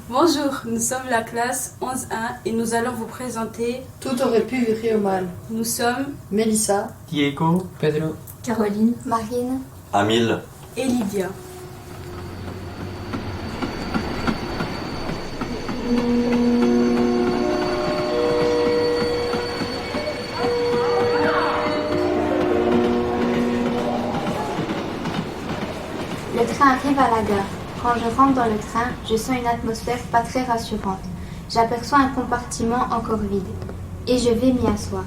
Bonjour, nous sommes la classe 11-1 et nous allons vous présenter Tout aurait pu virer au mal. Nous sommes Mélissa, Diego, Pedro, Caroline, Marine, Amil, et Lydia. le train arrive à la gare. Quand je rentre dans le train, je sens une atmosphère pas très rassurante. J'aperçois un compartiment encore vide et je vais m'y asseoir.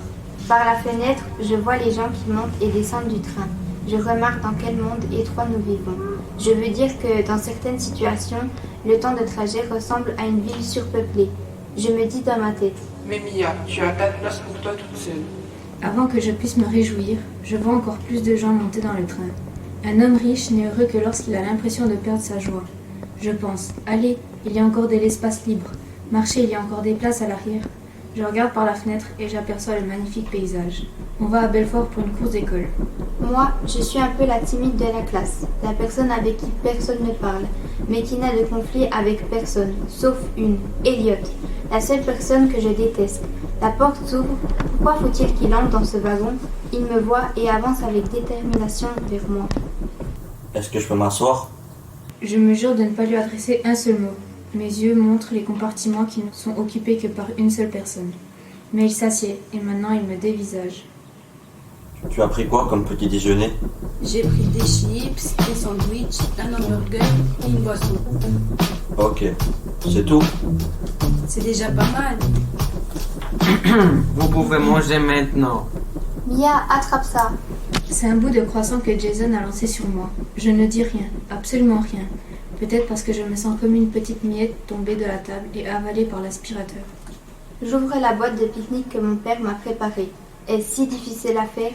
Par la fenêtre, je vois les gens qui montent et descendent du train. Je remarque dans quel monde étroit nous vivons. Je veux dire que dans certaines situations, le temps de trajet ressemble à une ville surpeuplée. Je me dis dans ma tête. Mais Mia, tu as pas de place pour toi toute seule. Avant que je puisse me réjouir, je vois encore plus de gens monter dans le train. Un homme riche n'est heureux que lorsqu'il a l'impression de perdre sa joie. Je pense, allez, il y a encore de l'espace libre. Marchez, il y a encore des places à l'arrière. Je regarde par la fenêtre et j'aperçois le magnifique paysage. On va à Belfort pour une course d'école. Moi, je suis un peu la timide de la classe, la personne avec qui personne ne parle, mais qui n'a de conflit avec personne, sauf une, Elliot, la seule personne que je déteste. La porte s'ouvre. Pourquoi faut-il qu'il entre dans ce wagon? Il me voit et avance avec détermination vers moi. est-ce que je peux m'asseoir? Je me jure de ne pas lui adresser un seul mot. Mes yeux montrent les compartiments qui ne sont occupés que par une seule personne. Mais il s'assied et maintenant il me dévisage. Tu as pris quoi comme petit déjeuner? J'ai pris des chips, des sandwichs, un hamburger et une boisson. Ok, c'est tout? C'est déjà pas mal. vous pouvez manger maintenant. Mia, attrape ça. C'est un bout de croissant que Jason a lancé sur moi. Je ne dis rien, absolument rien. Peut-être parce que je me sens comme une petite miette tombée de la table et avalée par l'aspirateur. J'ouvre la boîte de pique-nique que mon père m'a préparée. Est-ce si difficile à faire?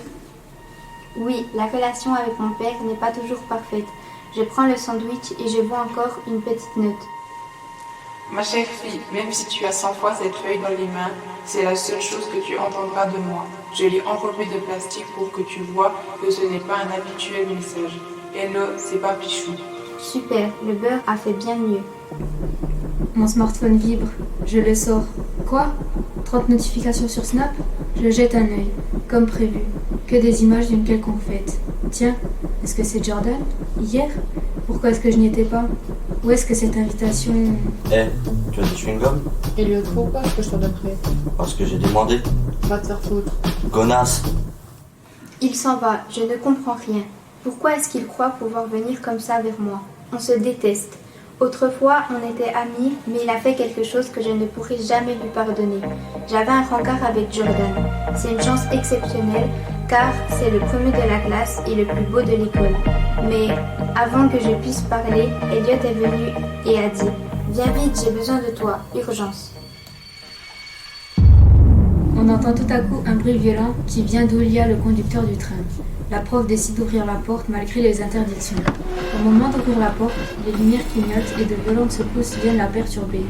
Oui, la relation avec mon père n'est pas toujours parfaite. Je prends le sandwich et je vois encore une petite note. Ma chère fille, même si tu as 100 fois cette feuille dans les mains, c'est la seule chose que tu entendras de moi. Je l'ai enrobée de plastique pour que tu vois que ce n'est pas un habituel message. Hello, c'est pas Pichou. Super, le beurre a fait bien mieux. Mon smartphone vibre. Je le sors. Quoi? 30 notifications sur Snap? Je jette un œil. Comme prévu. Que des images d'une quelconque fête. Tiens, est-ce que c'est Jordan? Hier? Pourquoi est-ce que je n'y étais pas? Où est-ce que cette invitation... Eh, tu as des chewing-gums? Elliot, pourquoi est-ce que je sois d'après? Parce que j'ai demandé. Va te faire foutre. Connasse! Il s'en va, je ne comprends rien. Pourquoi est-ce qu'il croit pouvoir venir comme ça vers moi? On se déteste. Autrefois, on était amis, mais il a fait quelque chose que je ne pourrai jamais lui pardonner. J'avais un rencard avec Jordan. C'est une chance exceptionnelle, car c'est le premier de la classe et le plus beau de l'école. Mais avant que je puisse parler, Elliot est venu et a dit « Viens vite, j'ai besoin de toi, urgence ». On entend tout à coup un bruit violent qui vient d'où il y a le conducteur du train. La prof décide d'ouvrir la porte malgré les interdictions. Au moment d'ouvrir la porte, les lumières clignotent et de violentes secousses viennent la perturber.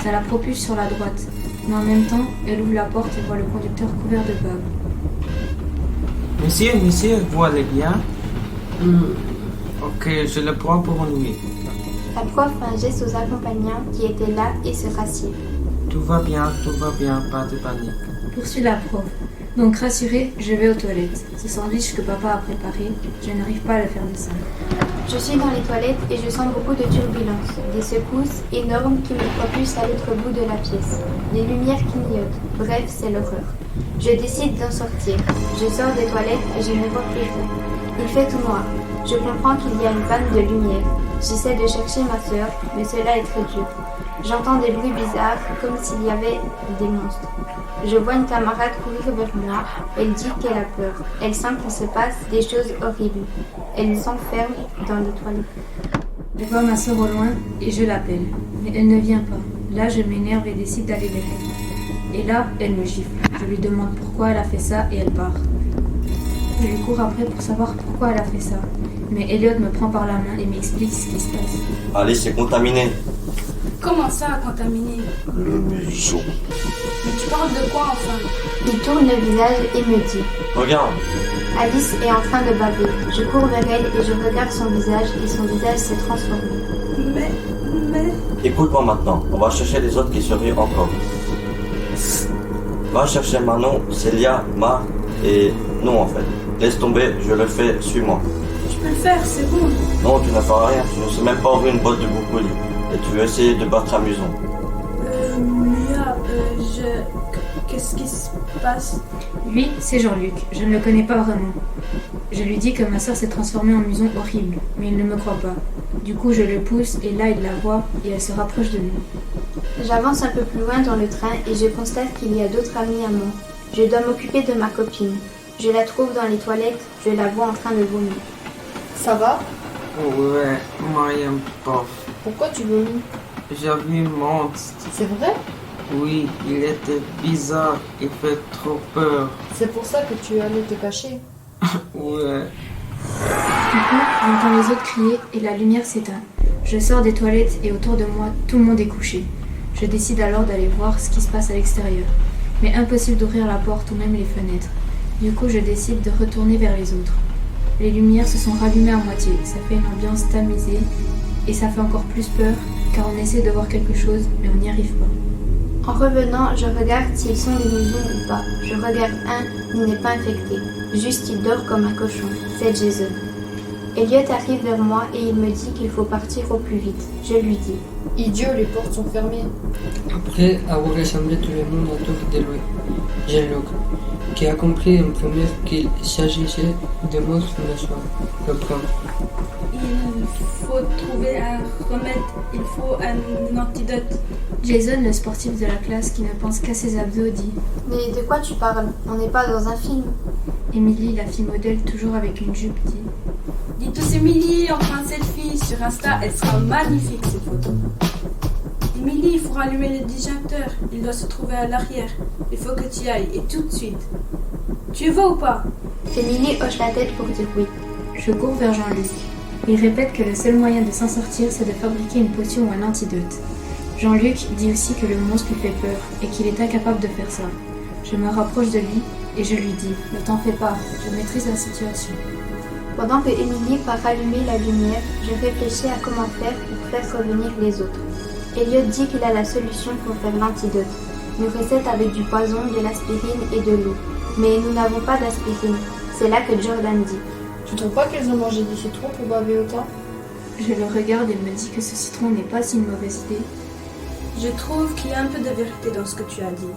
Ça la propulse sur la droite. Mais en même temps, elle ouvre la porte et voit le conducteur couvert de bave. Monsieur, vous allez bien? Ok, je le prends pour lui. La prof fait un geste aux accompagnants qui étaient là et se rassied. Tout va bien, pas de panique. Poursuit la prof. Donc rassurée, je vais aux toilettes. Ce sandwich que papa a préparé, je n'arrive pas à le faire descendre. Je suis dans les toilettes et je sens beaucoup de turbulences, des secousses énormes qui me propulsent à l'autre bout de la pièce. Les lumières clignotent, bref, c'est l'horreur. Je décide d'en sortir. Je sors des toilettes et je ne vois plus rien. Il fait tout noir. Je comprends qu'il y a une panne de lumière. J'essaie de chercher ma sœur, mais cela est très dur. J'entends des bruits bizarres, comme s'il y avait des monstres. Je vois une camarade courir vers moi. Elle dit qu'elle a peur. Elle sent qu'il se passe des choses horribles. Elle s'enferme dans les toilettes. Je vois ma sœur au loin et je l'appelle. Mais elle ne vient pas. Là, je m'énerve et décide d'aller vers elle. Et là, elle me gifle. Je lui demande pourquoi elle a fait ça et elle part. Je lui cours après pour savoir pourquoi elle a fait ça. Mais Elliot me prend par la main et m'explique ce qui se passe. Allez, c'est contaminé. Comment ça, contaminé? Le museau. Mais tu parles de quoi enfin? Il tourne le visage et me dit Regarde. Alice est en train de baver. Je cours vers elle et je regarde son visage et son visage s'est transformé. Mais... Écoute. Écoute-moi maintenant, on va chercher les autres qui survivent encore. Va chercher Manon, Célia, Marc et... Non en fait. Laisse tomber, je le fais, suis-moi. Je peux le faire, c'est bon. Non, tu ne feras rien, tu ne sais même pas ouvrir une boîte de brocolis. Et tu veux essayer de battre à Muson. Mia, Qu'est-ce qui se passe? Lui, c'est Jean-Luc. Je ne le connais pas vraiment. Je lui dis que ma sœur s'est transformée en muson horrible, mais il ne me croit pas. Du coup, je le pousse et là, il la voit et elle se rapproche de nous. J'avance un peu plus loin dans le train et je constate qu'il y a d'autres amis à moi. Je dois m'occuper de ma copine. Je la trouve dans les toilettes, je la vois en train de vomir. Ça va? Ouais, moyen pas. Pourquoi tu vomis? J'ai vu un monstre. C'est vrai? Oui, il était bizarre, il fait trop peur. C'est pour ça que tu allais te cacher. Ouais. Du coup, j'entends les autres crier et la lumière s'éteint. Je sors des toilettes et autour de moi, tout le monde est couché. Je décide alors d'aller voir ce qui se passe à l'extérieur. Mais impossible d'ouvrir la porte ou même les fenêtres. Du coup, je décide de retourner vers les autres. Les lumières se sont rallumées à moitié. Ça fait une ambiance tamisée et ça fait encore plus peur car on essaie de voir quelque chose mais on n'y arrive pas. En revenant, je regarde s'ils sont des musons ou pas. Je regarde un, il n'est pas infecté. Juste il dort comme un cochon. C'est Jason. Elliot arrive vers moi et il me dit qu'il faut partir au plus vite. Je lui dis. Idiot, les portes sont fermées. Après avoir rassemblé tout le monde autour de lui, Jean-Luc, qui a compris en premier qu'il s'agissait de monstres nationaux, le prend. Il faut trouver un remède, il faut un antidote. Jason, le sportif de la classe qui ne pense qu'à ses abdos, dit. Mais de quoi tu parles? On n'est pas dans un film. Emily, la fille modèle, toujours avec une jupe, dit. Dis tous Émilie, on prend un selfie sur Insta, elle sera magnifique cette photo. Émilie, il faut rallumer le disjoncteur, il doit se trouver à l'arrière. Il faut que tu y ailles, et tout de suite. Tu y vas ou pas? Émilie hoche la tête pour dire oui. Je cours vers Jean-Luc. Il répète que le seul moyen de s'en sortir, c'est de fabriquer une potion ou un antidote. Jean-Luc dit aussi que le monstre lui fait peur et qu'il est incapable de faire ça. Je me rapproche de lui et je lui dis « Ne t'en fais pas, je maîtrise la situation. » Pendant que Émilie part allumer la lumière, je réfléchis à comment faire pour faire revenir les autres. Elliot dit qu'il a la solution pour faire l'antidote. Une recette avec du poison, de l'aspirine et de l'eau. Mais nous n'avons pas d'aspirine. C'est là que Jordan dit. Tu trouves pas qu'elles ont mangé du citron pour baver autant? Je le regarde et me dis que ce citron n'est pas si une mauvaise idée. Je trouve qu'il y a un peu de vérité dans ce que tu as dit.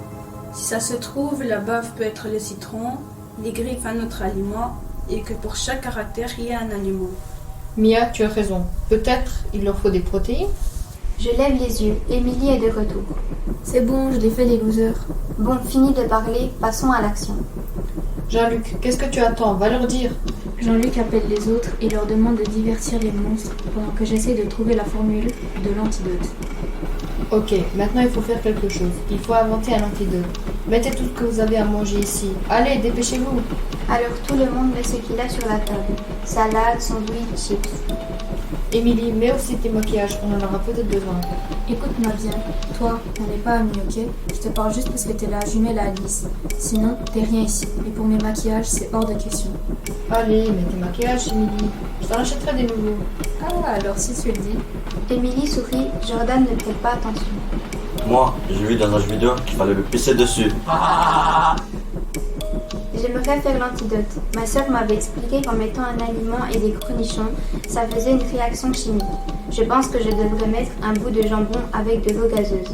Si ça se trouve, la bave peut être le citron, les griffes un autre aliment, et que pour chaque caractère, il y a un aliment. Mia, tu as raison. Peut-être il leur faut des protéines? Je lève les yeux. Émilie est de retour. C'est bon, je l'ai fait les losers. Bon, fini de parler, passons à l'action. Jean-Luc, qu'est-ce que tu attends? Va leur dire. Jean-Luc appelle les autres et leur demande de divertir les monstres pendant que j'essaie de trouver la formule de l'antidote. Ok, maintenant il faut faire quelque chose. Il faut inventer un antidote. Mettez tout ce que vous avez à manger ici. Allez, dépêchez-vous. Alors tout le monde met ce qu'il a sur la table. Salade, sandwich, chips. Émilie, mets aussi tes maquillages, on en aura peut-être besoin. Écoute-moi bien, toi, on n'est pas amis, ok? Je te parle juste parce que t'es la jumelle à Alice. Sinon, t'es rien ici. Et pour mes maquillages, c'est hors de question. Allez, mets tes maquillages, Émilie. Je t'en achèterai des nouveaux. Ah, alors si tu le dis. Émilie sourit, Jordan ne prête pas attention. Moi, j'ai vu dans un jeu vidéo qu'il fallait me pisser dessus. J'aimerais faire l'antidote. Ma sœur m'avait expliqué qu'en mettant un aliment et des cornichons, ça faisait une réaction chimique. Je pense que je devrais mettre un bout de jambon avec de l'eau gazeuse.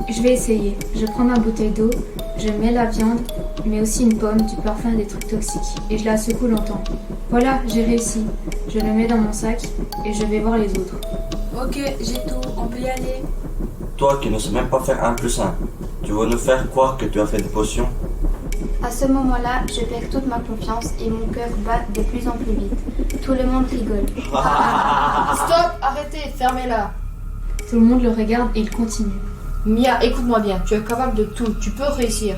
Je vais essayer. Je prends ma bouteille d'eau, je mets la viande, mais aussi une pomme, du parfum, des trucs toxiques. Et je la secoue longtemps. Voilà, j'ai réussi. Je le mets dans mon sac et je vais voir les autres. Ok, j'ai tout, on peut y aller. Toi qui ne sais même pas faire 1 plus 1, tu veux nous faire croire que tu as fait des potions? À ce moment-là, je perds toute ma confiance et mon cœur bat de plus en plus vite. Tout le monde rigole. Stop, arrêtez, fermez-la. Tout le monde le regarde et il continue. Mia, écoute-moi bien, tu es capable de tout, tu peux réussir.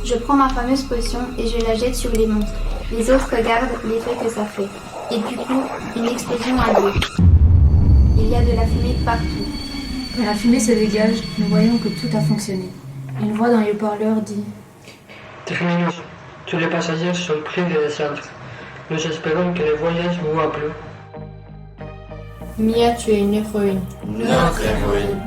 Je prends ma fameuse potion et je la jette sur les monstres. Les autres regardent l'effet que ça fait. Et du coup, une explosion a lieu. Il y a de la fumée partout. Quand la fumée se dégage, nous voyons que tout a fonctionné. Une voix dans les haut-parleurs dit Terminus, tous les passagers sont prêts de descendre. Nous espérons que le voyage vous a plu. Mia, tu es une héroïne. Notre héroïne.